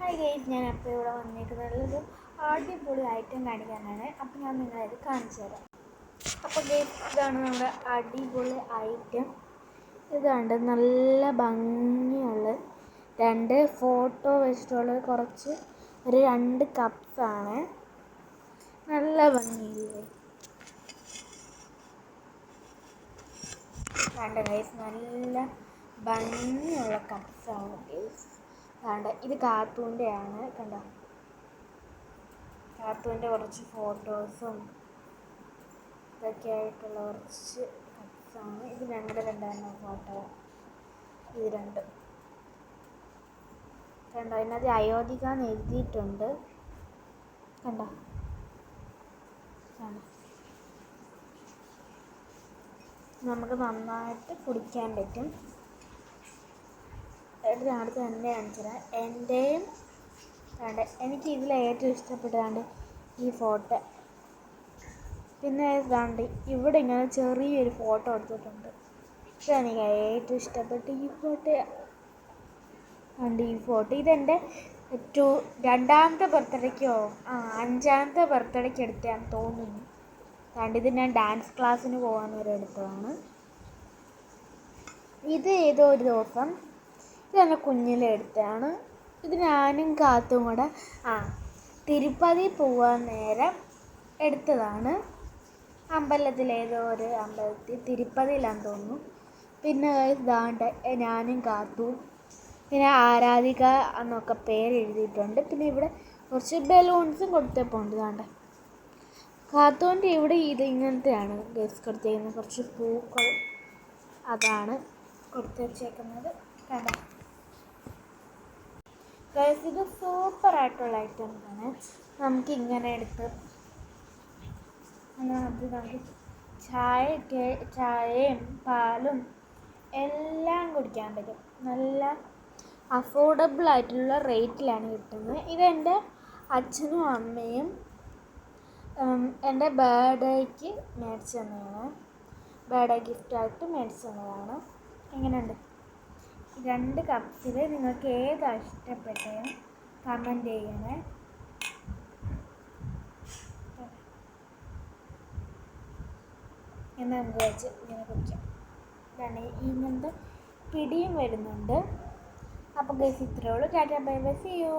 Hi guys, ഞാൻ അപ്പോൾ ഇവിടെ വന്നിരിക്കുന്നതൊരു അടിപൊളി ഐറ്റം കാണിക്കാനാണ്. അപ്പോൾ ഞാൻ നിങ്ങളത് കാണിച്ചു തരാം. അപ്പോൾ ഗൈസ്, ഇതാണ് നമ്മുടെ അടിപൊളി ഐറ്റം. ഇതാണ്ട് നല്ല ഭംഗിയുള്ള രണ്ട് ഫോട്ടോ വെച്ചിട്ടുള്ള ഒരു 2 കപ്സാണ്. നല്ല ഭംഗിയില്ലേ? കണ്ട ഗൈസ്, നല്ല ഭംഗിയുള്ള കപ്സാണ് ഗൈസ്. കണ്ട, ഇത് കാർട്ടൂൻ്റെയാണ്. കണ്ട, കാർട്ടൂൻ്റെ കുറച്ച് ഫോട്ടോസും ഇതൊക്കെ ആയിട്ടുള്ള കുറച്ച് കപ്സാണ്. ഇത് രണ്ടെണ്ണം ഫോട്ടോ. ഇത് രണ്ടും കണ്ടോ, അതിനകത്ത് അയോധ്യ എന്ന് എഴുതിയിട്ടുണ്ട്. കണ്ടോ, നമുക്ക് നന്നായിട്ട് കുടിക്കാൻ പറ്റും. അടുത്ത് എൻ്റെ കാണിച്ചുതരാം. എൻ്റെയും കണ്ട, എനിക്ക് ഇതിൽ ഏറ്റവും ഇഷ്ടപ്പെട്ടതാണ് ഈ ഫോട്ടോ. പിന്നെ ഇതാണ്ട് ഇവിടെ ഇങ്ങനെ ചെറിയൊരു ഫോട്ടോ എടുത്തിട്ടുണ്ട്. ഇതെനിക്ക് ഏറ്റവും ഇഷ്ടപ്പെട്ട ഈ ഫോട്ടോ ഉണ്ട്. ഈ ഫോട്ടോ ഇതെൻ്റെ 2ാമത്തെ ബർത്ത്ഡേക്കോ 5ാമത്തെ ബർത്ത്ഡേക്ക് എടുത്തതാണെന്ന് തോന്നുന്നു. അതുകൊണ്ട് ഇത് ഞാൻ ഡാൻസ് ക്ലാസ്സിന് പോകാൻ വരെ എടുത്തതാണ്. ഇത് ഏതോ ഒരു ദിവസം ഇതെന്നെ കുഞ്ഞിലെ എടുത്തതാണ്. ഇത് ഞാനും കാത്തും കൂടെ തിരുപ്പതി പോകാൻ നേരം എടുത്തതാണ്. ഏതോ ഒരു അമ്പലത്തിൽ, തിരുപ്പതിയിലാണെന്ന് തോന്നുന്നു. പിന്നെ ഇതാണ്ട് ഞാനും കാത്തും, പിന്നെ ആരാധിക എന്നൊക്കെ പേര് എഴുതിയിട്ടുണ്ട്. പിന്നെ ഇവിടെ കുറച്ച് ബലൂൺസും കൊടുത്തപ്പോണ്ട്. ഇതാണ്ട് കാത്തുവിൻ്റെ ഇവിടെ ഇത് ഇങ്ങനത്തെയാണ് ഗസ് കൊടുത്തേക്കുന്നത്. കുറച്ച് പൂക്കൾ അതാണ് കൊടുത്തു വച്ചേക്കുന്നത്. കണ്ട ഗൈസ്, ഇത് സൂപ്പറായിട്ടുള്ള ഐറ്റംസാണ്. നമുക്ക് ഇങ്ങനെ എടുത്ത് നമുക്ക് ചായയും പാലും എല്ലാം കുടിക്കാൻ പറ്റും. നല്ല അഫോർഡബിൾ ആയിട്ടുള്ള റേറ്റിലാണ് കിട്ടുന്നത്. ഇതെൻ്റെ അച്ഛനും അമ്മയും എൻ്റെ ബർത്ത്ഡേക്ക് മേടിച്ചു തന്നതാണ്. ബർത്ത്ഡേ ഗിഫ്റ്റായിട്ട് മേടിച്ചു തന്നതാണ്. എങ്ങനെയുണ്ട്? 2 കപ്സിൽ നിങ്ങൾക്ക് ഏതാണ് ഇഷ്ടപ്പെട്ടത് കമൻറ്റ് ചെയ്യണേ. എന്നാൽ നമുക്ക് വെച്ച് ഇങ്ങനെ കുടിക്കാം. ഇതാണ് ഇങ്ങനത്തെ പിടിയും വരുന്നുണ്ട്. അപ്പോൾ ഗൈസ്, ഇത്രയേ ഉള്ളൂ. Tata, bye bye, see U.